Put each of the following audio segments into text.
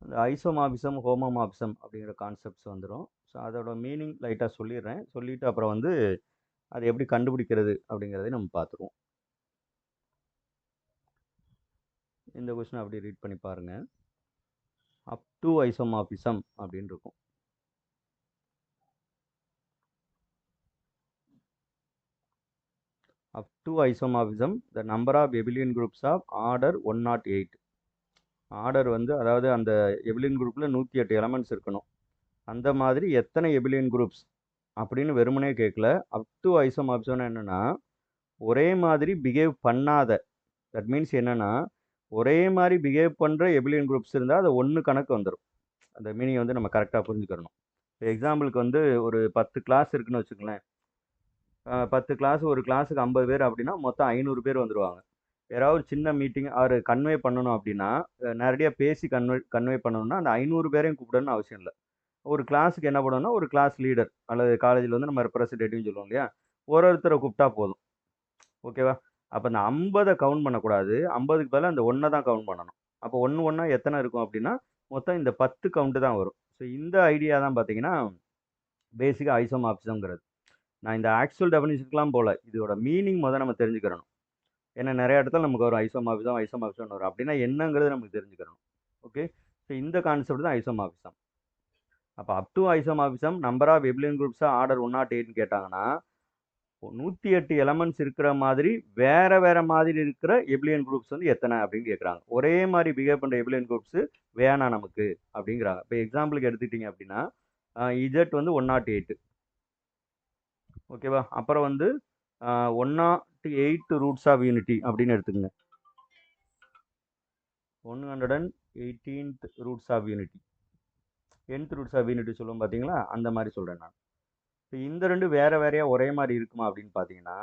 அந்த isomorphism, homomorphism அப்படிங்கிற concepts வந்துரும். ஸோ அதோட மீனிங் லைட்டா சொல்லிடுறேன். சொல்லிட்டு அப்புறம் வந்து அத எப்படி கண்டுபிடிக்கிறது அப்படிங்கிறதையும் நம்ம பார்த்துருவோம். இந்த கொஸ்டின் அப்படியே ரீட் பண்ணி பாருங்க. அப் டு ஐசோமார்பிசம் அப்படின்னு இருக்கும். அப் to isomorphism the number of abelian groups of order 108. Order வந்து அதாவது அந்த எபிலியன் குரூப்ல 108 எலமெண்ட்ஸ் இருக்கணும். அந்த மாதிரி எத்தனை எபிலியன் குரூப்ஸ் அப்படின்னு வெறுமனே கேட்கல. அப் டு ஐசோமார்பிசம்னா என்னன்னா ஒரே மாதிரி பிஹேவ் பண்ணாத, தட் மீன்ஸ் என்னன்னா ஒரே மாதிரி பிஹேவ் பண்ற எபிலியன் குரூப்ஸ் இருந்தால் அது ஒன்று கணக்கு வந்துடும். அந்த மீனிங் வந்து நம்ம கரெக்டாக புரிஞ்சுக்கணும். இப்போ எக்ஸாம்பிளுக்கு வந்து ஒரு 10 கிளாஸ் இருக்குன்னு வச்சுக்கோங்களேன். 10 கிளாஸ், ஒரு கிளாஸுக்கு 50 பேர் அப்படின்னா மொத்தம் 500 பேர் வந்துடுவாங்க. யாராவது ஒரு சின்ன மீட்டிங் அவர் கன்வே பண்ணணும் அப்படின்னா நேரடியாக பேசி கன்வே பண்ணணும்னா அந்த 500 பேரையும் கூப்பிடணும்னு அவசியம் இல்லை. ஒரு கிளாஸுக்கு என்ன பண்ணணும்னா ஒரு கிளாஸ் லீடர் அல்லது காலேஜில் வந்து நம்ம ரெப்ரஸன்டேட்டிவ்னு சொல்லுவோம் இல்லையா, ஒருத்தரை கூப்பிட்டா போதும். ஓகேவா? அப்போ அந்த 50 கவுண்ட் பண்ணக்கூடாது. 50க்கு பதிலாக அந்த 1 தான் கவுண்ட் பண்ணணும். அப்போ 1 1 எத்தனை இருக்கும் அப்படின்னா மொத்தம் இந்த 10 கவுண்ட் தான் வரும். ஸோ இந்த ஐடியா தான் பார்த்தீங்கன்னா பேசிக்காக ஐசோமார்பிசம்ங்கிறது. நான் இந்த ஆக்சுவல் டெஃபினிஷனுக்குலாம் போகல. இதோட மீனிங் முதல்ல நம்ம தெரிஞ்சுக்கிறணும். ஏன்னா நிறைய இடத்துல நமக்கு ஒரு ஐசோமார்பிசம் வரும். அப்படின்னா என்னங்கிறது நமக்கு தெரிஞ்சுக்கிறணும். ஓகே, ஸோ இந்த கான்செப்ட் தான் ஐசோமார்பிசம். அப்போ up to isomorphism number of abelian குரூப்ஸாக ஆர்டர் 108ன்னு கேட்டாங்கன்னா 108 எலமெண்ட்ஸ் இருக்கிற மாதிரி வேற வேற மாதிரி இருக்கிற எபிலியன் குரூப்ஸ் வந்து எத்தனை அப்படின்னு கேட்குறாங்க. ஒரே மாதிரி பிஹேவ் பண்ணுற எபிலியன் குரூப்ஸ் வேணாம் நமக்கு அப்படிங்கிறாங்க. இப்போ எக்ஸாம்பிளுக்கு எடுத்துக்கிட்டீங்க அப்படின்னா இஜெட் வந்து 108. ஓகேவா? அப்புறம் வந்து 108 ரூட்ஸ் ஆஃப் யூனிட்டி அப்படின்னு எடுத்துக்கங்க. 118th roots of unity, 10th roots of unity சொல்லுவோம் பார்த்தீங்களா, அந்த மாதிரி சொல்கிறேன் நான். இப்போ இந்த ரெண்டு வேற வேறையா ஒரே மாதிரி இருக்குமா அப்படின்னு பார்த்தீங்கன்னா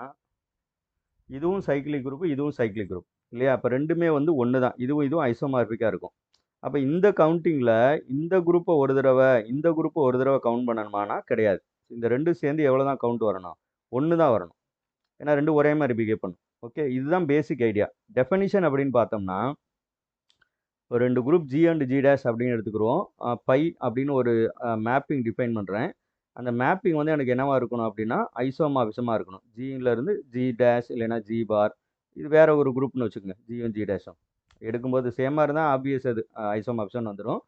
இதுவும் சைக்கிளிக் குரூப், இதுவும் சைக்கிளிக் குரூப் இல்லையா? அப்போ ரெண்டுமே வந்து ஒன்று தான். இதுவும் ஐசோமார்பிக்காக இருக்கும். அப்போ இந்த கவுண்டிங்கில் இந்த குரூப்பை ஒரு தடவை இந்த குரூப்பை ஒரு தடவை கவுண்ட் பண்ணணுமானா கிடையாது. இந்த ரெண்டும் சேர்ந்து எவ்வளோ தான் கவுண்ட் வரணும்? 1 தான் வரணும். ஏன்னா ரெண்டும் ஒரே மாதிரி பிஹேவ் பண்ணும். ஓகே, இதுதான் பேசிக் ஐடியா. டெஃபினிஷன் அப்படின்னு பார்த்தோம்னா ஒரு 2 group G and G dash அப்படின்னு எடுத்துக்கிறோம். பை அப்படின்னு ஒரு மேப்பிங் டிஃபைன் பண்ணுறேன். அந்த மேப்பிங் வந்து எனக்கு என்னவா இருக்கணும் அப்படின்னா ஐசோமார்பிசமாக இருக்கணும். ஜியிலேருந்து ஜி டேஷ் இல்லைன்னா ஜி பார், இது வேற ஒரு குரூப்னு வச்சுக்கோங்க. ஜியும் ஜி டேஷும் எடுக்கும்போது சேமாக இருந்தால் ஆப்வியஸ் அது ஐசோமார்பிசம்னு வந்துடும்.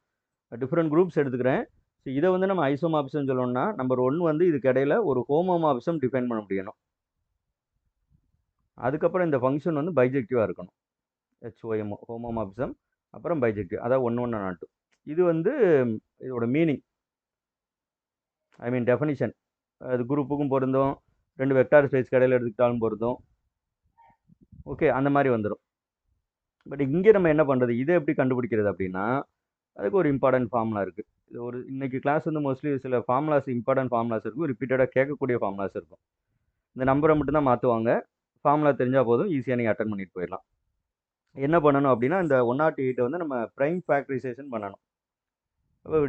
டிஃப்ரெண்ட் குரூப்ஸ் எடுத்துக்கிறேன். ஸோ இதை வந்து நம்ம ஐசோமார்பிசம் சொல்லணும்னா நம்பர் 1 வந்து இதுக்கு இடையில ஒரு ஹோமோமார்பிசம் டிஃபைன் பண்ண முடியணும். அதுக்கப்புறம் இந்த ஃபங்க்ஷன் வந்து பைஜெக்டிவாக இருக்கணும். ஹெச்ஓஎம் ஹோமோமார்பிசம், அப்புறம் பைஜெக்டிவ், அதாவது 1 1 நாட் 2. இது வந்து இதோட மீனிங், ஐ மீன் டெஃபினிஷன். அது குரூப்புக்கும் பொருந்தும், 2 வெக்டார் ஸ்பேஸ் கடையில் எடுத்துக்கிட்டாலும் பொருந்தும். ஓகே, அந்த மாதிரி வந்துடும். பட் இங்கே நம்ம என்ன பண்ணுறது, இதை எப்படி கண்டுபிடிக்கிறது அப்படின்னா அதுக்கு ஒரு இம்பார்ட்டன்ட் ஃபார்முலா இருக்குது. இது ஒரு இன்னைக்கு கிளாஸ் வந்து மோஸ்ட்லி சில ஃபார்முலாஸ், இம்பார்ட்டன்ட் ஃபார்முலாஸ் இருக்கும், ரிப்பீட்டடாக கேட்கக்கூடிய ஃபார்முலாஸ் இருக்கும். இந்த நம்பரை மட்டும் தான் மாற்றுவாங்க. ஃபார்முலா தெரிஞ்சால் போதும், ஈஸியாக நீங்கள் அட்டன் பண்ணிட்டு போயிடலாம். என்ன பண்ணணும் அப்படின்னா இந்த 108 வந்து நம்ம ப்ரைம் ஃபேக்டரைசேஷன் பண்ணணும்.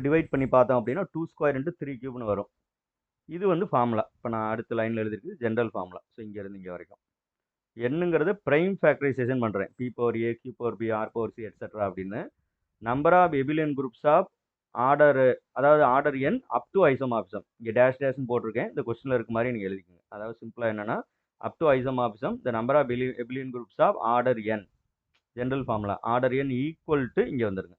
டிவைட் பண்ணி பார்த்தோம் அப்படின்னா 2² × 3³ வரும். இது வந்து ஃபார்முலா. இப்போ நான் அடுத்த லைனில் எழுதிருக்கு ஜென்ரல் ஃபார்முலா. ஸோ இங்கேருந்து இங்கே வரைக்கும் என்னங்கிறது ப்ரைம் ஃபேக்டரைசேஷன் பண்ணுறேன். P power A, Q power B, R power C etcetera அப்படின்னு number of abelian groups of order, அதாவது order n up to isomorphism. இங்கே டேஷ் டேஷ்னு போட்டிருக்கேன். இந்த கொஸ்டினில் இருக்க மாதிரி நீங்கள் எழுதிக்கோங்க. அதாவது சிம்பிளாக என்னன்னா up to isomorphism the number of abelian groups of order n, general formula order n equal to இங்கே வந்துருங்க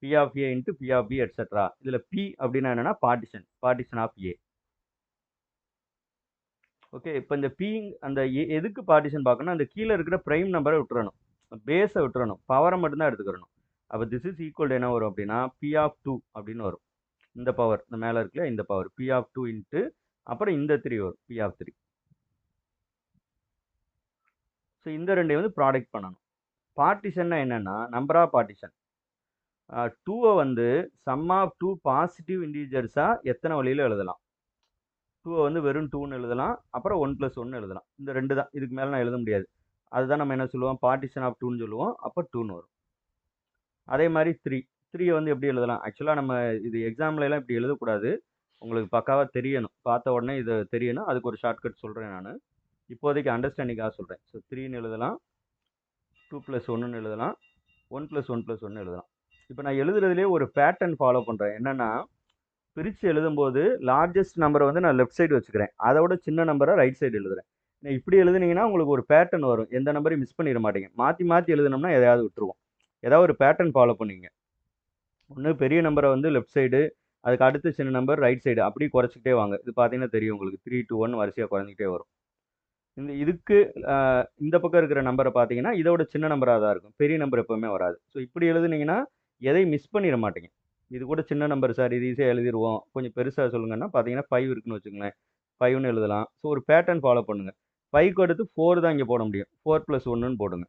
P of A into P of B etcetera. இதில் P அப்படின்னா என்னன்னா பார்ட்டிஷன் ஆஃப் A. ஓகே, இப்போ இந்த P அந்த எதுக்கு partition பார்க்கணும், அந்த கீழே இருக்கிற ப்ரைம் நம்பரை விட்டுறணும், பேஸை விட்டுறணும், பவரை மட்டும்தான் எடுத்துக்கிறணும். அப்போ திஸ் இஸ் ஈக்குவல் என்ன வரும் அப்படின்னா P of 2 அப்படின்னு வரும். இந்த பவர் இந்த மேலே இருக்குல்ல, இந்த பவர் P of 2 இன்ட்டு அப்புறம் இந்த 3 வரும் P of 3. ஸோ இந்த ரெண்டையும் வந்து ப்ராடக்ட் பண்ணணும். பார்ட்டிஷன்னா என்னன்னா நம்பர் ஆஃப் பார்ட்டிஷன். 2வை வந்து சம் ஆஃப் 2 பாசிட்டிவ் இன்டிஜர்ஸாக எத்தனை வழியில் எழுதலாம். 2வை வந்து வெறும் 2ன்னு எழுதலாம், அப்புறம் 1 + 1 எழுதலாம். இந்த ரெண்டு தான், இதுக்கு மேலே நான் எழுத முடியாது. அதுதான் நம்ம என்ன சொல்லுவோம், பார்ட்டிஷன் ஆஃப் 2ன்னு சொல்லுவோம். அப்போ 2ன்னு வரும். அதே மாதிரி 3 வந்து எப்படி எழுதலாம், ஆக்சுவலாக நம்ம இது எக்ஸாம்லலாம் இப்படி எழுதக்கூடாது, உங்களுக்கு பக்காவாக தெரியணும். பார்த்த உடனே இது தெரியணும். அதுக்கு ஒரு ஷார்ட்கட் சொல்கிறேன் நான், இப்போதைக்கு அண்டர்ஸ்டாண்டிங்காக சொல்கிறேன். ஸோ 3ன்னு எழுதலாம், 2 + 1ன்னு எழுதலாம், 1 + 1 + 1 எழுதலாம். இப்போ நான் எழுதுறதுலேயே ஒரு பேட்டர்ன் ஃபாலோ பண்ணுறேன். என்னன்னா, பிரித்து எழுதும்போது லார்ஜஸ்ட் நம்பரை வந்து நான் லெஃப்ட் சைடு வச்சுக்கிறேன். அதை விட சின்ன நம்பரை ரைட் சைடு எழுதுறேன். இப்படி எழுதுனீங்கன்னா உங்களுக்கு ஒரு பேட்டர்ன் வரும். எந்த நம்பரையும் மிஸ் பண்ணிட மாட்டீங்க. மாற்றி மாற்றி எழுதுனோம்னா எதையாவது விட்டுருவோம். ஏதாவது ஒரு பேட்டர்ன் ஃபாலோ பண்ணுவீங்க. ஒன்று பெரிய நம்பரை வந்து லெஃப்ட் சைடு, அதுக்கு அடுத்து சின்ன நம்பர் ரைட் சைடு, அப்படி குறைச்சிக்கிட்டே வாங்க. இது பார்த்தீங்கன்னா தெரியும் உங்களுக்கு. 3 to 1 வரிசையாக குறைஞ்சிக்கிட்டே வரும். இதுக்கு இந்த பக்கம் இருக்கிற நம்பரை பார்த்தீங்கன்னா இதோட சின்ன நம்பராக தான் இருக்கும். பெரிய நம்பர் எப்பவுமே வராது. ஸோ இப்படி எழுதுனீங்கன்னா எதையும் மிஸ் பண்ணிட மாட்டீங்க. இது கூட சின்ன நம்பர் சார், இது ஈஸியாக எழுதிருவோம், கொஞ்சம் பெருசாக சொல்லுங்கன்னா பார்த்தீங்கன்னா 5 இருக்குன்னு வச்சுக்கோங்களேன். 5ன்னு எழுதலாம். ஸோ ஒரு பேட்டர்ன் ஃபாலோ பண்ணுங்க. 5க்கு அடுத்து 4 தான் இங்கே போட முடியும். 4 + 1ன்னு போடுங்க.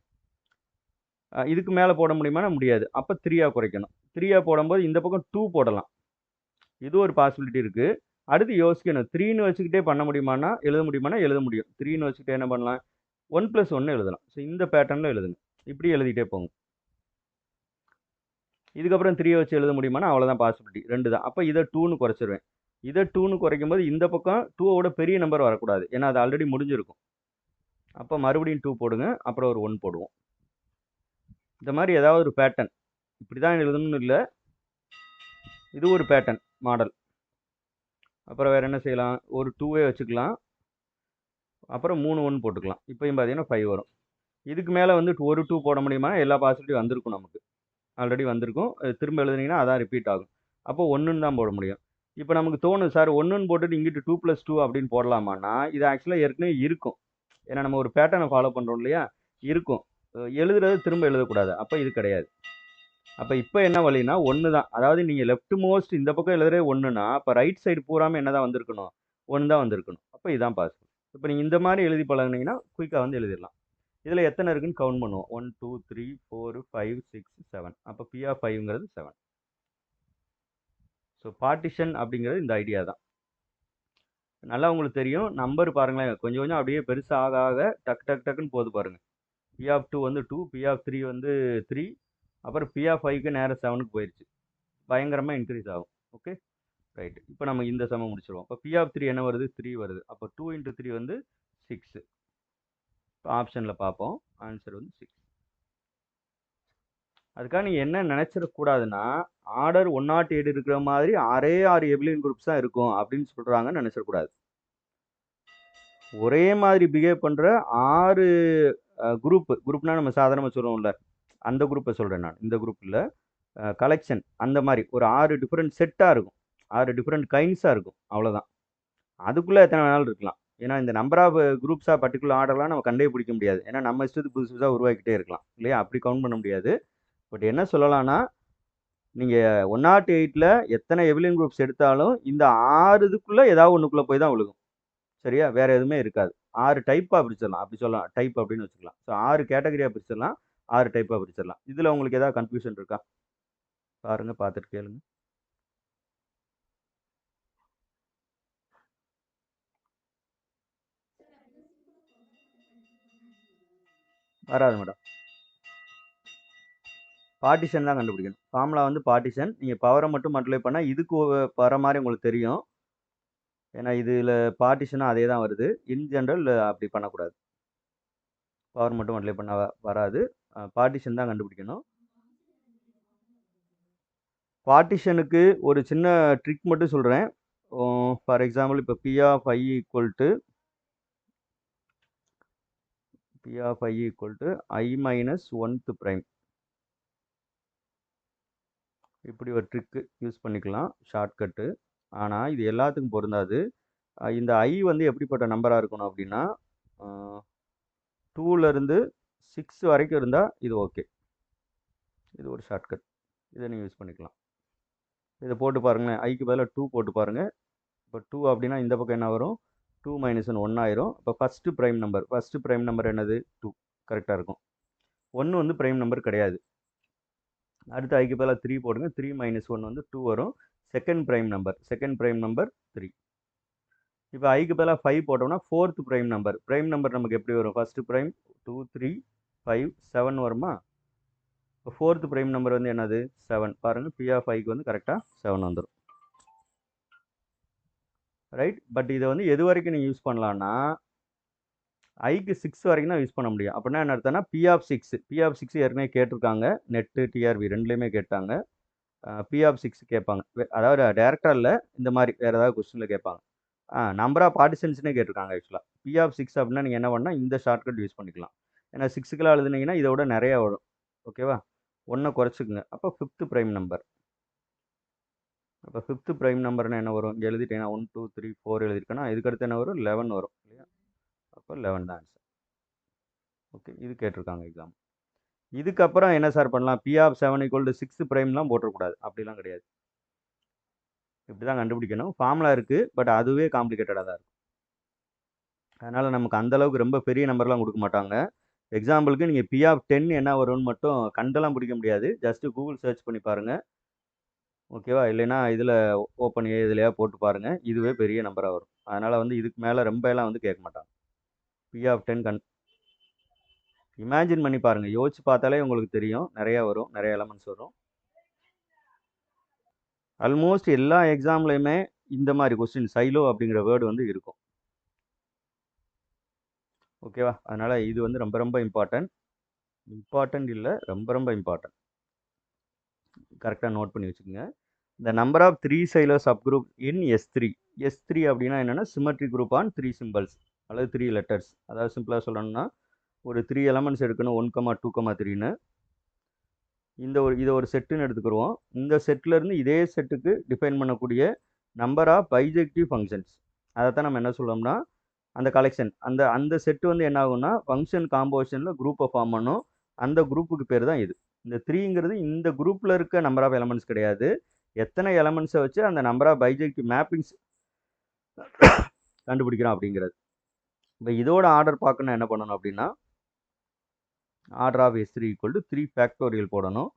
இதுக்கு மேலே போட முடியுமானா முடியாது. அப்போ 3ஆ குறைக்கணும். 3ஆ போடும்போது இந்த பக்கம் 2 போடலாம். இது ஒரு பாசிபிலிட்டி இருக்கு. அடுத்து யோசிக்கணும். 3ன்னு வச்சுக்கிட்டே பண்ண முடியுமானா, எழுத முடியுமானா எழுத முடியும். 3ன்னு வச்சுக்கிட்டே என்ன பண்ணலாம்? 1 + 1 எழுதலாம். ஸோ இந்த பேட்டர்ன்ல எழுதுங்க. இப்படி எழுதிட்டே போங்க. இதுக்கப்புறம் 3 வச்சு எழுத முடியுமானா அவ்வளோதான் பாசிபிலிட்டி. 2 தான். அப்போ இதை 2ன்னு குறைச்சிருவேன். இதை 2ன்னு குறைக்கும்போது இந்த பக்கம் 2ஓட பெரிய நம்பர் வரக்கூடாது. ஏன்னா அது ஆல்ரெடி முடிஞ்சிருக்கும். அப்போ மறுபடியும் 2 போடுங்க. அப்புறம் ஒரு 1 போடுவோம். இந்த மாதிரி ஏதாவது ஒரு பேட்டர்ன். இப்படி தான் எழுதணும்னு இல்லை. இது ஒரு பேட்டர்ன் மாடல். அப்புறம் வேறு என்ன செய்யலாம்? ஒரு 2வே வச்சுக்கலாம். அப்புறம் 3 1 போட்டுக்கலாம். இப்பயும் பார்த்தீங்கன்னா 5 வரும். இதுக்கு மேலே வந்து ஒரு 2 போட முடியுமா? எல்லா பாசிபிலிட்டியும் வந்திருக்கும் நமக்கு. ஆல்ரெடி வந்திருக்கும். திரும்ப எழுதுனீங்கன்னா அதான் ரிப்பீட் ஆகும். அப்போ 1ன்னு தான் போட முடியும். இப்போ நமக்கு தோணும் சார் 1ன்னு போட்டுட்டு இங்கிட்டு 2 + 2 அப்படின்னு போடலாமான்னா, இது ஆக்சுவலாக ஏற்கனவே இருக்கும். ஏன்னா நம்ம ஒரு பேட்டர்னை ஃபாலோ பண்ணுறோம் இல்லையா? இருக்கும். எழுதுறது திரும்ப எழுதக்கூடாது. அப்போ இது கிடையாது. அப்போ இப்போ என்ன வழின்னா 1 தான். அதாவது நீங்கள் லெஃப்ட் மோஸ்ட் இந்த பக்கம் எழுதுறதே 1ன்னா, அப்போ ரைட் சைடு பூராமே என்ன தான் வந்திருக்கணும்? 1 தான் வந்திருக்கணும். அப்போ இதான் பாசிபிள். இப்போ நீங்கள் இந்த மாதிரி எழுதி பழகுனீங்கன்னா குயிக்காக வந்து எழுதிடலாம். இதில் எத்தனை இருக்குன்னு கவுண்ட் பண்ணுவோம். 1 2 3 4 5 6 7. அப்போ P(5)ங்கிறது 7. ஸோ பார்ட்டிஷன் அப்படிங்கிறது இந்த ஐடியா தான். நல்லா உங்களுக்கு தெரியும். நம்பர் பாருங்களேன், கொஞ்சம் கொஞ்சம் அப்படியே பெருசாக ஆக ஆக டக் டக் டக்குன்னு போகுது பாருங்க. P(2) வந்து 2, P(3) வந்து 3, அப்புறம் P(5)க்கு நேரம் 7க்கு போயிடுச்சு. பயங்கரமாக இன்க்ரீஸ் ஆகும். Okay right. இப்போ நம்ம இந்த சமம் முடிச்சிருவோம். இப்போ P(3) என்ன வருது? 3 வருது. அப்போ 2 × 3 வந்து 6. இப்போ ஆப்ஷனில் பார்ப்போம். ஆன்சர் வந்து 6. அதுக்காக நீங்கள் என்ன நினச்சிடக்கூடாதுன்னா, ஆர்டர் 108 இருக்கிற மாதிரி 6 எபிலியன் குரூப்ஸ் தான் இருக்கும் அப்படின்னு சொல்கிறாங்கன்னு நினச்சிடக்கூடாது. ஒரே மாதிரி பிஹேவ் பண்ணுற 6 குரூப்னா நம்ம சாதாரணமாக சொல்லுவோம்ல, அந்த குரூப்பை சொல்கிறேன் நான். இந்த குரூப் இல்லை, கலெக்ஷன் அந்த மாதிரி ஒரு 6 டிஃப்ரெண்ட் செட்டாக இருக்கும். 6 டிஃப்ரெண்ட் கைண்ட்ஸாக இருக்கும். அவ்வளோதான். அதுக்குள்ளே எத்தனை வேணாலும் இருக்கலாம். ஏன்னா இந்த நம்பர் ஆஃப் குரூப்ஸாக பர்டிகுலர் ஆர்டர்லாம் நம்ம கண்டே பிடிக்க முடியாது. ஏன்னா நம்ம இஷ்டத்துக்கு புதுசு புதுசாக உருவாக்கிட்டே இருக்கலாம் இல்லையா? அப்படி கவுண்ட் பண்ண முடியாது. பட் என்ன சொல்லலாம்னா, நீங்கள் 108ல் எத்தனை எபிலியன் குரூப்ஸ் எடுத்தாலும் இந்த 6 இதுக்குள்ளே ஏதாவது ஒன்றுக்குள்ளே போய் தான் விழுகும். சரியா? வேற எதுவுமே இருக்காது. 6 டைப்பாக பிரிச்சிடலாம். அப்படி சொல்லலாம். டைப் அப்படின்னு வச்சுக்கலாம். ஸோ 6 கேட்டகரியாக பிரிச்சிடலாம். 6 டைப்பாக பிரிச்சிடலாம். இதில் உங்களுக்கு ஏதாவது கன்ஃபியூஷன் இருக்கா? பாருங்க, பார்த்துட்டு கேளுங்க. வராது மேடம். பார்ட்டிஷன் தான் கண்டுபிடிக்கணும். ஃபார்முலா வந்து பார்ட்டிஷன். நீங்கள் பவரை மட்டும் மல்டிப்ளை பண்ணால் இதுக்கு வர மாதிரி உங்களுக்கு தெரியும். ஏன்னா இதில் பார்ட்டிஷனாக அதே தான் வருது. இன் ஜென்ரல் அப்படி பண்ணக்கூடாது. பவர் மட்டும் மல்டிப்ளை பண்ண வராது. பார்ட்டிஷன் தான் கண்டுபிடிக்கணும். பார்ட்டிஷனுக்கு ஒரு சின்ன ட்ரிக் மட்டும் சொல்கிறேன். ஃபார் எக்ஸாம்பிள் இப்போ P(i) i minus 1th prime. இப்படி ஒரு ட்ரிக்கு யூஸ் பண்ணிக்கலாம், ஷார்ட்கட்டு. ஆனால் இது எல்லாத்துக்கும் பொருந்தாது. இந்த i வந்து எப்படிப்பட்ட நம்பராக இருக்கணும் அப்படின்னா, 2லேருந்து 6 வரைக்கும் இருந்தால் இது ஓகே. இது ஒரு ஷார்ட்கட். இதை நீங்கள் யூஸ் பண்ணிக்கலாம். இதை போட்டு பாருங்களேன். ஐக்கு பதிலாக 2 போட்டு பாருங்கள். இப்போ 2 அப்படின்னா இந்த பக்கம் என்ன வரும்? 2 - 1 ஆயிரும். இப்போ ஃபஸ்ட்டு ப்ரைம் நம்பர் என்னது? 2. கரெக்டாக இருக்கும். 1 வந்து ப்ரைம் நம்பர் கிடையாது. அடுத்து ஐக்கு பதிலாக 3 போடுங்க. 3 - 1 வந்து 2 வரும். Second prime number 3. இப்போ ஐக்கு பதிலாக 5 போட்டோம்னா 4th ப்ரைம் நம்பர் நமக்கு எப்படி வரும்? ஃபஸ்ட்டு ப்ரைம் 2 3 5 7 வருமா? இப்போ 4th ப்ரைம் நம்பர் வந்து என்னது? 7. பாருங்கள், P(5)க்கு வந்து கரெக்டாக 7 வந்துடும். ரைட். பட் இதை வந்து எது வரைக்கும் நீங்கள் யூஸ் பண்ணலான்னா, ஐக்கு 6 வரைக்கும் தான் யூஸ் பண்ண முடியும். அப்படின்னா என்ன அர்த்தம்னா பி ஆஃப் 6 ஏற்கனவே கேட்டிருக்காங்க. நெட்டு, டிஆர்பி 2லயுமே கேட்டாங்க. பி ஆஃப் 6 கேட்பாங்க. அதாவது டைரக்ட்டா இல்ல. இந்த மாரி வேற ஏதாவது கொஸ்டின்ல கேட்பாங்க. நம்பர் ஆஃப் பார்ட்டிஷன்ஸ்னே கேட்டிருக்காங்க ஆக்சுவலா. பி ஆஃப் 6 அப்படின்னா நீங்க என்ன பண்ணா இந்த ஷார்ட்கட் யூஸ் பண்ணிக்கலாம். ஏன்னா 6க்குலாம் எழுதுனீங்கன்னா இத விட நெறைய வரும். ஓகேவா? 1 குறைச்சுக்குங்க. அப்ப 5த் பிரைம் நம்பர். அப்ப 5த் பிரைம் நம்பர்னா என்ன வரும்? இங்க எழுதிட்டீங்கன்னா 1, 2, 3, 4 எழுதியிருக்கேன்னா, இதுக்கு அடுத்து என்ன வரும்? 11 வரும். இல்லையா? அப்ப 11 தான் ஆன்சர். ஓகே. இது கேட்டிருக்காங்க எக்ஸாம். இதுக்கப்புறம் என்ன சார் பண்ணலாம்? பி ஆஃப் 7 = 6 பிரைம்லாம் போட்டுறக்கூடாது. அப்படிலாம் கிடையாது. இப்படி தான் கண்டுபிடிக்கணும். ஃபார்முலா இருக்கு. பட் அதுவே காம்ப்ளிகேட்டடா தான் இருக்கும். அதனால நமக்கு அந்த அளவுக்கு ரொம்ப பெரிய நம்பர்லாம் குடுக்க மாட்டாங்க. எக்ஸாம்பிளுக்கு நீங்க பி ஆஃப் 10 என்ன வரும்னு மட்டும் கண்டெல்லாம் பிடிக்க முடியாது. ஜஸ்ட் கூகுள் சர்ச் பண்ணி பாருங்க. ஓகேவா? இல்லைன்னா இதுல ஓப்பன் ஏ இதுலயாவது போட்டு பாருங்க. இதுவே பெரிய நம்பரா வரும். அதனால வந்து இதுக்கு மேல ரொம்ப எல்லாம் வந்து கேட்க மாட்டாங்க. பி ஆஃப் 10 இமேஜின் பண்ணி பாருங்க. யோசிச்சு பார்த்தாலே உங்களுக்கு தெரியும். நெறைய வரும். நெறைய எலமெண்ட்ஸ் வரும். ஆல்மோஸ்ட் எல்லா எக்ஸாம்லயுமே இந்த மாரி கொஸ்டின் சைலோ அப்படிங்கிற வேர்ட் வந்து இருக்கும். ஓகேவா? அதனால இது வந்து ரொம்ப ரொம்ப இம்பார்ட்டன்ட். இம்பார்ட்டன்ட் இல்ல. ரொம்ப ரொம்ப இம்பார்ட்டன்ட். கரெக்ட்டா நோட் பண்ணி வச்சுக்கங்க. The number of 3 Silo subgroup in S3. S3 அப்படின்னா என்னன்னா சிமெட்ரிக் குரூப் ஆன் 3 சிம்பிள்ஸ் அல்லது 3 லெட்டர்ஸ். அதாவது சிம்பிளா சொல்லணும்னா ஒரு 3 எலமெண்ட்ஸ் எடுக்கணும் 1, 2, 3ன்னு. இதை ஒரு செட்டுன்னு எடுத்துக்கிடுவோம். இந்த செட்ல இருந்து இதே செட்டுக்கு டிஃபைன் பண்ணக்கூடிய நம்பர் ஆஃப் பைஜெக்டிவ் ஃபங்க்ஷன்ஸ். அதைத்தான் நம்ம என்ன சொல்றோம்னா அந்த கலெக்ஷன் அந்த அந்த செட்டு வந்து என்ன ஆகும்னா ஃபங்க்ஷன் காம்போசிஷன்ல குரூப்பை ஃபார்ம் பண்ணும். அந்த குரூப்புக்கு பேர் தான் இது. இந்த 3ங்கிறது இந்த குரூப்ல இருக்க நம்பர் ஆஃப் எலமெண்ட்ஸ் கிடையாது. எத்தனை எலமெண்ட்ஸை வச்சு அந்த நம்பர் ஆஃப் பைஜெக்டிவ் மேப்பிங்ஸ் கண்டுபிடிக்கிறோம் அப்படிங்கிறது. இப்போ இதோட ஆர்டர் பார்க்கணும் என்ன பண்ணணும் அப்படின்னா ஆர்டர் ஆஃப் S3 = 3 ஃபேக்டோரியல் போடணும்.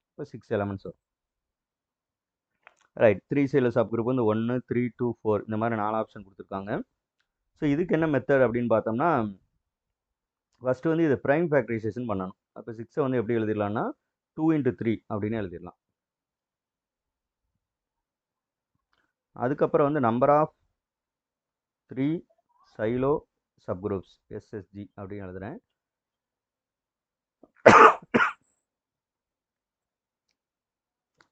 இப்போ 6 எலமெண்ட்ஸ் வரும். ரைட். 3 சைடில் சப் குரூப் வந்து 1, 3, 2, 4 இந்த மாதிரி 4 ஆப்ஷன் கொடுத்துருக்காங்க. ஸோ இதுக்கு என்ன மெத்தட் அப்படின்னு பார்த்தோம்னா ஃபர்ஸ்ட் வந்து இதை ப்ரைம் ஃபேக்டரைசேஷன் பண்ணணும். அப்போ 6 வந்து எப்படி எழுதிடலாம்னா 2 × 3 அப்படின்னு எழுதிடலாம். அதுக்கப்புறம் வந்து number of 3 Sylow subgroups SSG அப்படின்னு எழுதுறேன்.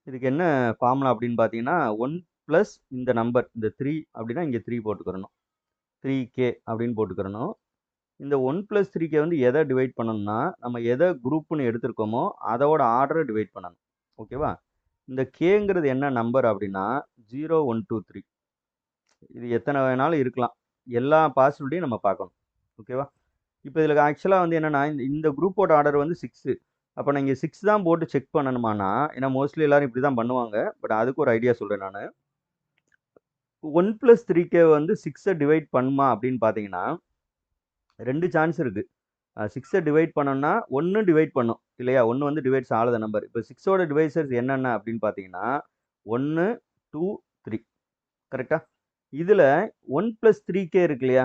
இதுக்கு என்ன ஃபார்முலா அப்படின்னு பார்த்தீங்கன்னா 1 + இந்த நம்பர் இந்த 3 அப்படின்னா இங்கே 3 போட்டுக்கிறணும். 3K அப்படின்னு போட்டுக்கிறணும். இந்த 1 + 3K வந்து எதை டிவைட் பண்ணணும்னா நம்ம எதை குரூப்னு எடுத்திருக்கோமோ அதோட ஆர்டரை டிவைட் பண்ணணும். ஓகேவா? இந்த கேங்கிறது என்ன நம்பர் அப்படின்னா 0, 1, 2, 3. இது எத்தனை வேணாலும் இருக்கலாம். எல்லா பாசிபிலிட்டியும் நம்ம பார்க்கணும். ஓகேவா? இப்போ இதில் ஆக்சுவலாக வந்து என்னன்னா இந்த குரூப்போட ஆர்டர் வந்து 6. அப்போ நான் இங்கே 6 தான் போட்டு செக் பண்ணணுமானா ஏன்னா மோஸ்ட்லி எல்லாரும் இப்படி தான் பண்ணுவாங்க. பட் அதுக்கு ஒரு ஐடியா சொல்கிறேன் நான். 1 + 3K வந்து 6 டிவைட் பண்ணுமா அப்படின்னு பார்த்தீங்கன்னா 2 சான்ஸ் இருக்கு. 6 டிவைட் பண்ணோம்னா 1 டிவைட் பண்ணும் இல்லையா? 1 வந்து டிவைட்ஸ் ஆல் த நம்பர். இப்போ 6ஓட டிவைசர்ஸ் என்னென்ன அப்படின்னு பார்த்தீங்கன்னா 1, 2, 3. கரெக்டா? இதில் 1 + 3K இருக்கு இல்லையா?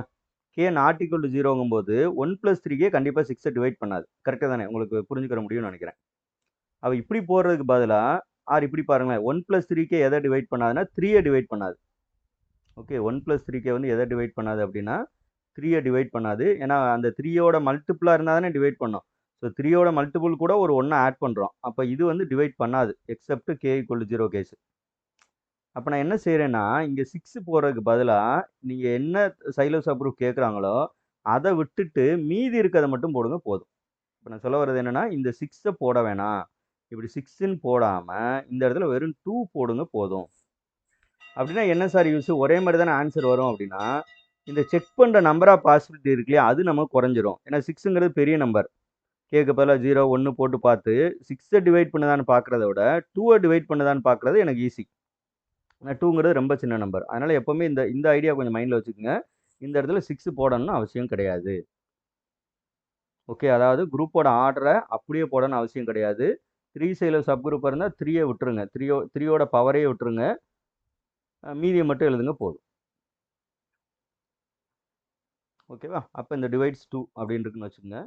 K ≠ 0ங்கும்போது 1 + 3K கண்டிப்பாக 6 டிவைட் பண்ணாது. கரெக்டாக தானே? உங்களுக்கு புரிஞ்சுக்கிற முடியும்னு நினைக்கிறேன். அவ இப்படி போடுறதுக்கு பதிலா ஆர் இப்படி பாருங்களேன் 1 + 3K எதை டிவைட் பண்ணாதுன்னா 3 டிவைட் பண்ணாது. ஓகே 1 + 3K வந்து எதை டிவைட் பண்ணாது அப்படின்னா 3 டிவைட் பண்ணாது. ஏன்னா அந்த 3யோட மல்டிபிளா இருந்தால் தானே டிவைட் பண்ணோம். ஸோ 3யோட மல்டிபிள் கூட ஒரு 1 ஆட் பண்ணுறோம். அப்போ இது வந்து டிவைட் பண்ணாது எக்ஸப்ட் K = 0 கேஸ். அப்போ நான் என்ன செய்கிறேன்னா இங்கே 6 போடுறதுக்கு பதிலாக நீங்கள் என்ன சைலோ சப்குரூப் கேட்குறாங்களோ அதை விட்டுட்டு மீதி இருக்கிறத மட்டும் போடுங்க போதும். இப்போ நான் சொல்ல வர்றது என்னன்னா இந்த 6 போட வேணாம். இப்படி 6ன்னு போடாம இந்த இடத்துல வெறும் 2 போடுங்க போதும். அப்படின்னா என்ன சார் யூஸ்? ஒரே மாதிரி தானே ஆன்சர் வரும் அப்படின்னா இந்த செக் பண்ற நம்பர் ஆஃப் பாசிபிலிட்டி இருக்கு இல்லையா? அது நமக்கு குறைஞ்சிரும். ஏன்னா 6ங்கிறது பெரிய நம்பர். கேக்கு பதிலா 0, 1 போட்டு பார்த்து 6 டிவைட் பண்ணுதான்னு பார்க்கறத விட 2 டிவைட் பண்ணுதான்னு பார்க்கறது எனக்கு ஈஸி. ஏன்னா 2ங்கிறது ரொம்ப சின்ன நம்பர். அதனால எப்பவுமே இந்த இந்த ஐடியா கொஞ்சம் மைண்ட்ல வச்சுக்கோங்க. இந்த இடத்துல 6 போடணும்னு அவசியம் கிடையாது. ஓகே. அதாவது குரூப்போட ஆர்டரை அப்படியே போடணும்னு அவசியம் கிடையாது. 3 சைடில் சப் குரூப் இருந்தால் 3யை விட்டுருங்க. 3யோட பவரே விட்டுருங்க. மீதியை மட்டும் எழுதுங்க போதும். ஓகேவா? அப்போ இந்த டிவைட்ஸ் 2 அப்படின்னு இருக்குன்னு வச்சுக்கோங்க.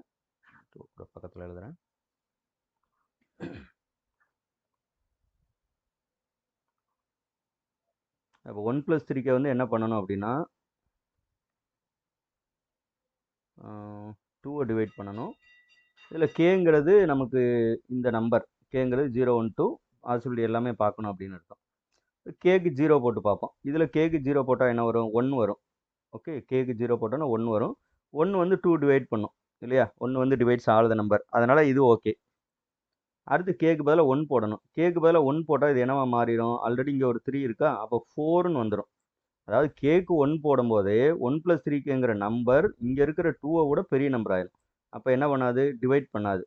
2 பக்கத்தில் எழுதுறேன். அப்போ 1 + 3K வந்து என்ன பண்ணணும் அப்படின்னா 2 டிவைட் பண்ணணும். இதில் கேங்கிறது நமக்கு இந்த நம்பர் கேங்கிறது 0 1 2 பாசிபிலிட்டி எல்லாமே பார்க்கணும் அப்படின்னு அர்த்தம். கேக்கு 0 போட்டு பார்ப்போம். இதில் கேக்கு 0 போட்டால் என்ன வரும்? 1 வரும். ஓகே, கேக்கு 0 போட்டோன்னா 1 வரும். 1 வந்து 2 டிவைட் பண்ணும் இல்லையா? 1 வந்து டிவைட்ஸ் ஆல் த நம்பர், அதனால் இது ஓகே. அடுத்து கேக்கு பதிலாக 1 போடணும். கேக்கு பதிலாக 1 போட்டால் இது என்னவா மாறிடும்? ஆல்ரெடி இங்கே ஒரு 3 இருக்கா, அப்போ 4ன்னு வந்துடும். அதாவது கேக்கு 1 போடும்போதே 1 + 3ங்கிற நம்பர் இங்கே இருக்கிற 2வை விட பெரிய நம்பர் ஆயிடும். அப்போ என்ன பண்ணாது? டிவைட் பண்ணாது.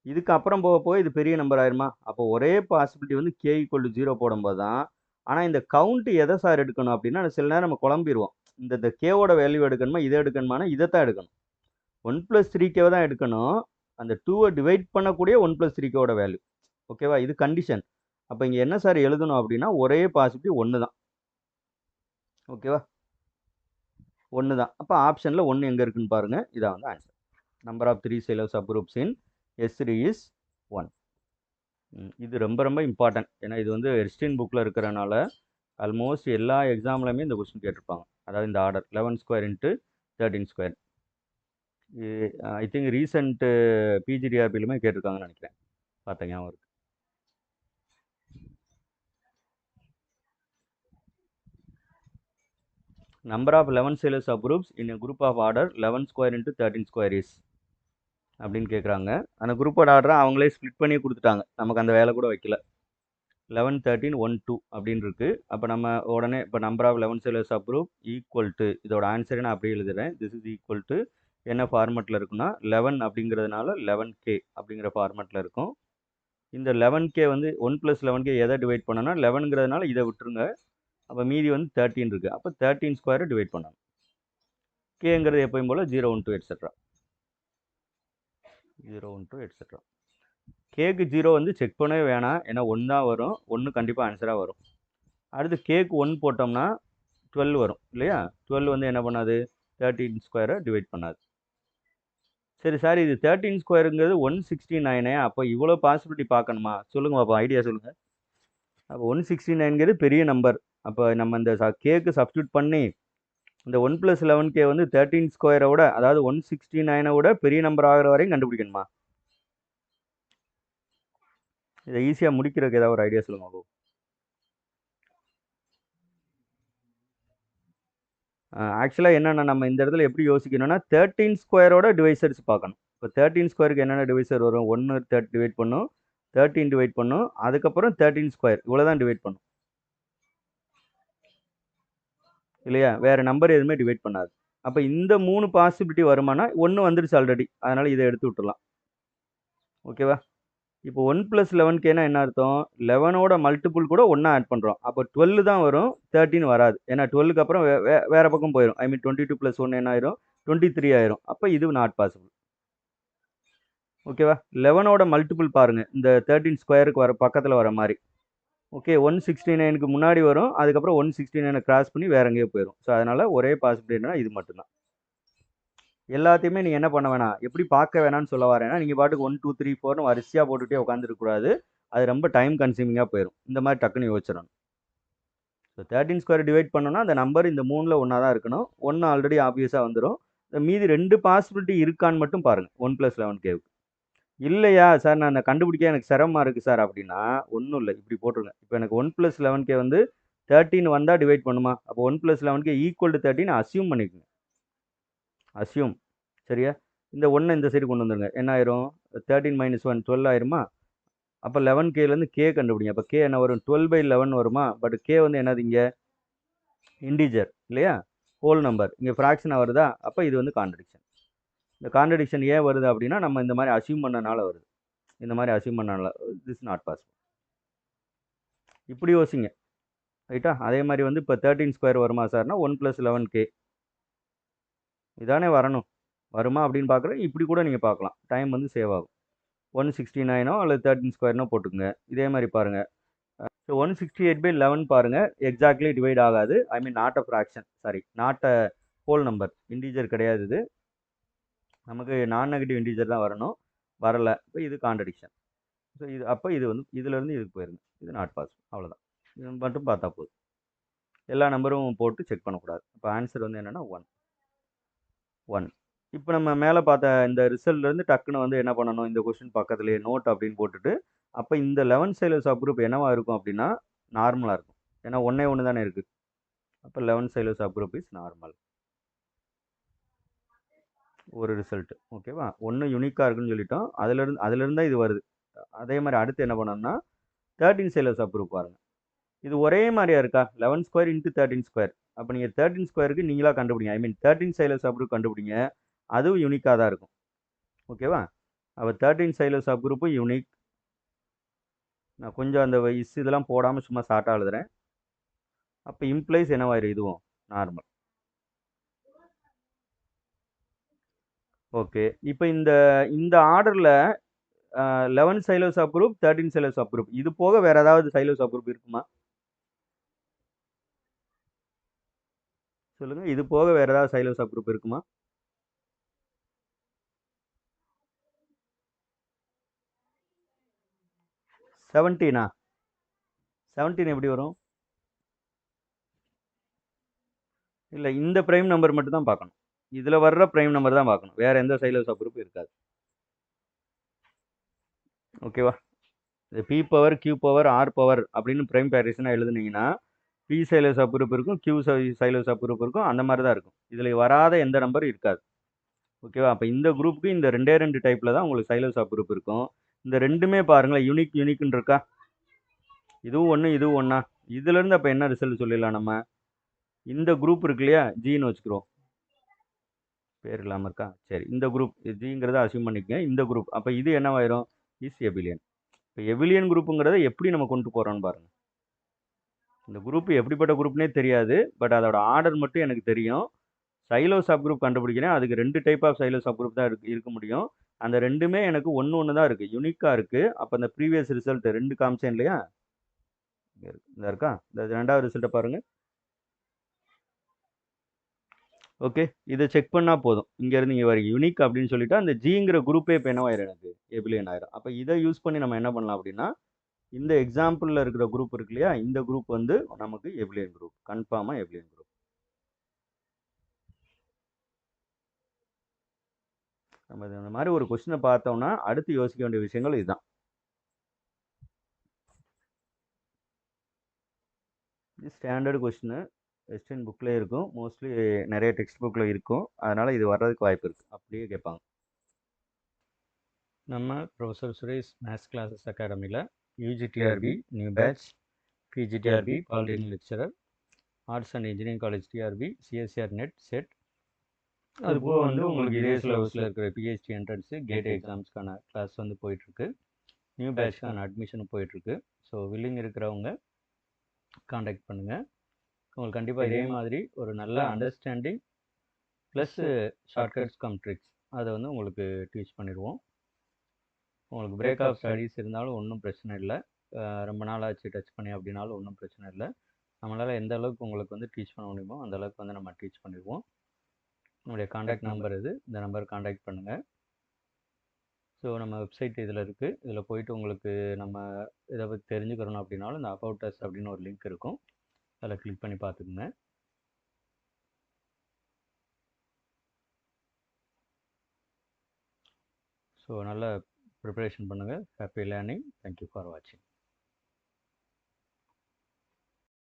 இதுக்கு அப்புறம் போக போக இது பெரிய நம்பர் ஆயிருமா? அப்போ ஒரே பாசிபிலிட்டி வந்து கே = 0 போடும்போது தான். ஆனால் இந்த கவுண்ட் எதை சார் எடுக்கணும் அப்படின்னா, சில நேரம் நம்ம குழம்பிடுவோம். இந்த கேவோட வேல்யூ எடுக்கணுமா, இதை எடுக்கணுமானா இதை தான் எடுக்கணும். 1 + 3k தான் எடுக்கணும். அந்த 2வை டிவைட் பண்ணக்கூடிய 1 + 3kவோட வேல்யூ. ஓகேவா? இது கண்டிஷன். அப்போ இங்கே என்ன சார் எழுதணும் அப்படின்னா, ஒரே பாசிபிலிட்டி 1 தான். ஓகேவா? 1 தான். அப்போ ஆப்ஷனில் 1 எங்கே இருக்குன்னு பாருங்க. இதான் வந்து answer. Number of 3 Ceylon subgroups in S3 is 1. இது ரொம்ப ரொம்ப இம்பார்ட்டன்ட். ஏன்னா இது வந்து எர்ஸ்டின் புக்கில் இருக்கிறனால ஆல்மோஸ்ட் எல்லா எக்ஸாம்லையுமே இந்த கொஸ்டின் கேட்டிருப்பாங்க. அதாவது இந்த ஆர்டர் 11² × 13². ஐ திங்க் ரீசெண்ட் பிஜிடிஆர்பிலுமே கேட்டிருக்காங்கன்னு நினைக்கிறேன். பார்த்தேன், ஞாபகம் இருக்கு. Number of 11 Ceylon subgroups in a group of order 11² × 13² is அப்படின்னு கேட்குறாங்க. அந்த குரூப்போட ஆர்டரை அவங்களே ஸ்ப்ளிட் பண்ணி கொடுத்துட்டாங்க. நமக்கு அந்த வேலை கூட வைக்கல. 11 13 1 2 அப்படின்னு இருக்கு. அப்போ நம்ம உடனே இப்போ number of 11 Ceylon subgroup equal to இதோட ஆன்சரை நான் அப்படியே எழுதுறேன். திஸ் இஸ் ஈக்குவல் டு என்ன ஃபார்மெட்டில் இருக்குன்னா 11 அப்படிங்கிறதுனால 11k அப்படிங்கிற ஃபார்மெட்டில் இருக்கும். இந்த 11k வந்து 1 + 11k எதை டிவைட் பண்ணனா 11ங்கிறதுனால இதை விட்டுருங்க. அப்போ மீதி வந்து 13 இருக்குது. அப்போ 13² டிவைட் பண்ணணும். கேங்கிறது எப்பயும் போல் 0 1 2 எட்ஸெட்ரா 0 1 2 எட்ஸெட்ரா. கேக்கு 0 வந்து செக் பண்ணவே வேணாம். ஏன்னா 1 தான் வரும். 1 கண்டிப்பாக ஆன்சராக வரும். அடுத்து கேக்கு 1 போட்டோம்னா 12 வரும் இல்லையா? 12 வந்து என்ன பண்ணாது? 13² டிவைட் பண்ணாது. சரி சார், இது 13²ங்கிறது 169. அப்போ இவ்வளோ பாசிபிலிட்டி பார்க்கணுமா? சொல்லுங்க பாப்பா, ஐடியா சொல்லுங்கள். அப்போ 169ங்கிறது பெரிய நம்பர். அப்போ நம்ம இந்த கேக்கு சப்ஸ்டியூட் பண்ணி இந்த 1 + 11k வந்து 13² விட, அதாவது 169 விட பெரிய நம்பர் ஆகிற வரையும் கண்டுபிடிக்கணுமா? இதை ஈஸியாக முடிக்கிறதுக்கு ஏதாவது ஒரு ஐடியா சொல்லுங்க பாப்போம். ஆக்சுவலாக என்னென்னா நம்ம இந்த இடத்துல எப்படி யோசிக்கணும்னா 13² டிவைசர்ஸ் பார்க்கணும். இப்போ 13²க்கு என்னென்ன டிவைசர் வரும்? 1 டிவைட் பண்ணும், 13 டிவைட் பண்ணும், அதுக்கப்புறம் 13² இவ்வளோ தான் டிவைட் பண்ணும் இல்லையா? வேறு நம்பர் எதுவுமே டிவைட் பண்ணாது. அப்போ இந்த 3 பாசிபிலிட்டி வருமானா 1 வந்துருச்சு ஆல்ரெடி, அதனால் இதை எடுத்து விட்டுடலாம். ஓகேவா? இப்போ 1 + 11kனா என்ன அர்த்தம்? 11ஓட மல்டிபிள் கூட 1 ஆட் பண்ணுறோம். அப்போ 12 தான் வரும், 13 வராது. ஏன்னா 12க்கு அப்புறம் வேறு பக்கம் போயிடும். ஐ மீன் 22 + 1 என்ன ஆயிரும்? 23 ஆயிரும். அப்போ இது நாட் பாசிபிள். ஓகேவா? 11ஓட மல்டிபிள் பாருங்கள், இந்த 13²க்கு வர பக்கத்தில் வர மாதிரி. ஓகே, 169க்கு முன்னாடி வரும், அதுக்கப்புறம் 169 கிராஸ் பண்ணி வேற எங்கேயோ போயிடும். ஸோ அதனால் ஒரே பாசிபிலிட்டினா இது மட்டும்தான். எல்லாத்தையுமே நீங்கள் என்ன பண்ண வேணாம், எப்படி பார்க்க வேணாம்னு சொல்ல வரேன்னா, நீங்கள் பாட்டுக்கு 1 2 3 4ன்னு வரிசையாக போட்டுகிட்டே உட்காந்துருக்கக்கூடாது. அது ரொம்ப டைம் கன்சியூமிங்காக போயிடும். இந்த மாதிரி டக்குன்னு யோசிச்சிடணும். ஸோ 13² டிவைட் பண்ணோன்னா அந்த நம்பர் இந்த 3ல் ஒன்றா தான் இருக்கணும். 1 ஆல்ரெடி ஆப்வியஸாக வந்துடும். மீதி 2 பாசிபிலிட்டி இருக்கான்னு மட்டும் பாருங்கள் 1 + 11kக்கு. இல்லையா சார், நான் கண்டுபிடிக்க எனக்கு சிரமமாக இருக்குது சார் அப்படின்னா, ஒன்றும் இல்லை, இப்படி போட்டுருங்க. இப்போ எனக்கு 1 + 11k வந்து 13 வந்தால் டிவைட் பண்ணுமா? அப்போ 1 + 11k = 13 அஸ்யூம் பண்ணிக்கோங்க. அஸ்யூம், சரியா? இந்த 1 இந்த சைடு கொண்டு வந்துருங்க. என்ன ஆயிரும்? 13 - 1 12 ஆயிருமா? அப்போ 11kலேருந்து k கண்டுபிடிங்க. அப்போ k என்ன வரும்? 12/11 வருமா? பட் k வந்து என்னது இங்கே? இன்டிஜர் இல்லையா? Whole number. இங்கே ஃப்ராக்ஷனாக வருதா? அப்போ இது வந்து கான்ட்ரடிக்ஷன். இந்த கான்ட்ரடிக்ஷன் ஏன் வருது அப்படின்னா, நம்ம இந்த மாதிரி அஸ்யூம் பண்ணனால வருது. இந்த மாதிரி அஸ்யூம் பண்ணனால திஸ் நாட் பாசிபிள். இப்படி யோசிங்க, ரைட்டா? அதே மாதிரி வந்து இப்போ 13² வருமா சார்னா 1 + 11k இதானே வரணும். வருமா அப்படின்னு பார்க்குறேன். இப்படி கூட நீங்கள் பார்க்கலாம். டைம் வந்து சேவ் ஆகும். 169 அல்லது 13² போட்டுக்குங்க. இதே மாதிரி பாருங்கள். ஸோ 168/11 பாருங்கள், எக்ஸாக்ட்லி டிவைட் ஆகாது. I mean not a fraction, sorry, not a whole number, integer கிடையாது இது. நமக்கு நான் நெகட்டிவ் இன்டீஜர் தான் வரணும், வரலை. இப்போ இது கான்ட்ரடிக்ஷன். ஸோ இது அப்போ இது வந்து இதிலேருந்து இதுக்கு போயிருங்க. இது நாட் பாசிபிள். அவ்வளோதான். இது மட்டும் பார்த்தா போதும். எல்லா நம்பரும் போட்டு செக் பண்ணக்கூடாது. இப்போ ஆன்சர் வந்து என்னென்னா 1 1. இப்போ நம்ம மேலே பார்த்த இந்த ரிசல்ட்லேருந்து டக்குன்னு வந்து என்ன பண்ணணும், இந்த கொஸ்டின் பக்கத்துலேயே நோட் அப்படின்னு போட்டுட்டு, அப்போ இந்த 11 சைலோ சப் குரூப் என்னவா இருக்கும் அப்படின்னா நார்மலாக இருக்கும். ஏன்னா ஒன்றே ஒன்று தானே இருக்குது. அப்போ 11 Xylo sub group is normal. ஒரு ரிசல்ட் ஓகேவா, ஒன்று யூனிக்காக இருக்குன்னு சொல்லிட்டோம். அதுலேருந்து தான் இது வருது. அதே மாதிரி அடுத்து என்ன பண்ணோம்னா 13 சைலோ சப் குரூப் பாருங்க. இது ஒரே மாதிரியா இருக்கா, 11 ஸ்கொயர் இன்ட்டு 13 ஸ்கொயர். அப்போ நீங்கள் 13 ஸ்கொயருக்கு நீங்களாக கண்டுபிடிங்க. ஐ மீன் 13 சைலோ சப் குரூப் கண்டுபிடிங்க. அதுவும் யூனிக்காக தான் இருக்கும். ஓகேவா, அப்போ 13 சைலோ சப் குரூப்பும் யூனிக். நான் கொஞ்சம் அந்த இதெல்லாம் போடாமல் சும்மா ஷார்ட்டாக எழுதுறேன். அப்போ இம்ப்ளைஸ் என்னவாயிரும், இதுவும் நார்மல். ஓகே, இப்போ இந்த இந்த ஆர்டரில் 11 Xylo sub group, 13 Xylo sub group, இது போக வேற ஏதாவது சைலோ சப் குரூப் இருக்குமா சொல்லுங்க. இது போக வேற ஏதாவது சைலோ சப் குரூப் இருக்குமா? 17 17 எப்படி வரும்? இல்லை, இந்த பிரைம் நம்பர் மட்டும் தான் பார்க்கணும். இதில் வர்ற பிரைம் நம்பர் தான் பார்க்கணும். வேற எந்த சைலோ சப் குரூப் இருக்காது. ஓகேவா, இது P power Q power R power அப்படின்னு பிரைம் பேரிஸ்னா எழுதுனீங்கன்னா பி சைலோ சப் குரூப் இருக்கும், கியூ சைலோ சப் குரூப் இருக்கும், அந்த மாதிரி தான் இருக்கும். இதில் வராத எந்த நம்பரும் இருக்காது. ஓகேவா, அப்போ இந்த குரூப்புக்கு இந்த ரெண்டு டைப்பில் தான் உங்களுக்கு சைலோ சப் குரூப் இருக்கும். இந்த ரெண்டுமே பாருங்களேன் யூனிக்னு இருக்கா. இதுவும் ஒன்று, இதுவும் ஒன்றா. இதுலேருந்து அப்போ என்ன ரிசல்ட் சொல்லிடலாம் நம்ம, இந்த குரூப் இருக்கு இல்லையா, ஜின்னு வச்சுக்கிறோம். பேர் இல்லாமல் இருக்கா, சரி. இந்த குரூப் ஜிங்கிறத அசியூம் பண்ணிக்கங்க. இந்த குரூப் அப்போ இது என்னவாயிரும், இஸ் எபிலியன். இப்போ எபிலியன் குரூப்புங்கிறத எப்படி நம்ம கொண்டு போகிறோம்னு பாருங்கள். இந்த குரூப் எப்படிப்பட்ட குரூப்னே தெரியாது, பட் அதோட ஆர்டர் மட்டும் எனக்கு தெரியும். சைலோ சப் குரூப் கண்டுபிடிக்கிறேன். அதுக்கு 2 type of Sylow sub group தான் இருக்க முடியும். அந்த ரெண்டுமே எனக்கு ஒன்று தான் இருக்குது, யூனிக்காக இருக்குது. அப்போ இந்த ப்ரீவியஸ் ரிசல்ட் 2 காமிச்சேன் இல்லையா, இந்த இருக்கா, இந்த 2வது ரிசல்ட்டை பாருங்கள். ஓகே, இதை செக் பண்ணால் போதும். இங்கேருந்து இங்கே வரைக்கும் யூனிக் அப்படின்னு சொல்லிட்டு அந்த ஜிங்கிற குரூப்பே இப்போ என்னவாயிரும், எனக்கு எபிலியன் ஆயிரும். அப்போ இதை யூஸ் பண்ணி நம்ம என்ன பண்ணலாம் அப்படின்னா, இந்த எக்ஸாம்பிளில் இருக்கிற குரூப் இருக்கு இல்லையா, இந்த குரூப் வந்து நமக்கு எபிலியன் குரூப், கன்ஃபார்மாக எபிலியன் குரூப். நம்ம இந்த மாதிரி ஒரு கொஸ்டினை பார்த்தோம்னா அடுத்து யோசிக்க வேண்டிய விஷயங்கள் இதுதான். இது ஸ்டாண்டர்டு கொஸ்டின், வெஸ்டர்ன் புக்லேயே இருக்கும், மோஸ்ட்லி நிறைய டெக்ஸ்ட் புக்கில் இருக்கும். அதனால் இது வர்றதுக்கு வாய்ப்பு இருக்குது, அப்படியே கேட்பாங்க. நம்ம ப்ரொஃபஸர் சுரேஷ் மேத்ஸ் கிளாஸஸ் அகாடமியில் UGTRB new batch, PGTRB polytechnic lecturer, arts and engineering college TRB, CSIR NET SET, அதுபோக வந்து உங்களுக்கு இதே சிலபஸில் இருக்கிற பிஹெச்டி என்ட்ரன்ஸு கேட் எக்ஸாம்ஸ்க்கான கிளாஸ் வந்து போயிட்டுருக்கு. நியூ பேட்ச்க்கான அட்மிஷனும் போயிட்டுருக்கு. ஸோ வில்லிங் இருக்கிறவங்க காண்டாக்ட் பண்ணுங்கள். உங்களுக்கு கண்டிப்பாக இதே மாதிரி ஒரு நல்ல understanding plus shortcuts come tricks அதை வந்து உங்களுக்கு டீச் பண்ணிடுவோம். உங்களுக்கு பிரேக் ஆஃப் ஸ்டடீஸ் இருந்தாலும் ஒன்றும் பிரச்சனை இல்லை. ரொம்ப நாள் ஆச்சு டச் பண்ணி அப்படின்னாலும் ஒன்றும் பிரச்சனை இல்லை. நம்மளால் எந்த அளவுக்கு உங்களுக்கு வந்து டீச் பண்ண முடியுமோ அந்த அளவுக்கு வந்து நம்ம டீச் பண்ணிடுவோம். நம்மளுடைய காண்டாக்ட் நம்பர் இது, இந்த நம்பர் காண்டாக்ட் பண்ணுங்கள். ஸோ நம்ம வெப்சைட் இதில் இருக்குது. இதில் போயிட்டு உங்களுக்கு நம்ம இதை பற்றி தெரிஞ்சுக்கிறணும் அப்படின்னாலும் இந்த அபவுட் அஸ் அப்படின்னு ஒரு லிங்க் இருக்கும், அதில் கிளிக் பண்ணி பார்த்துக்குங்க. ஸோ நல்லா ப்ரிப்பரேஷன் பண்ணுங்கள். Happy learning. தேங்க்யூ ஃபார் வாட்சிங்.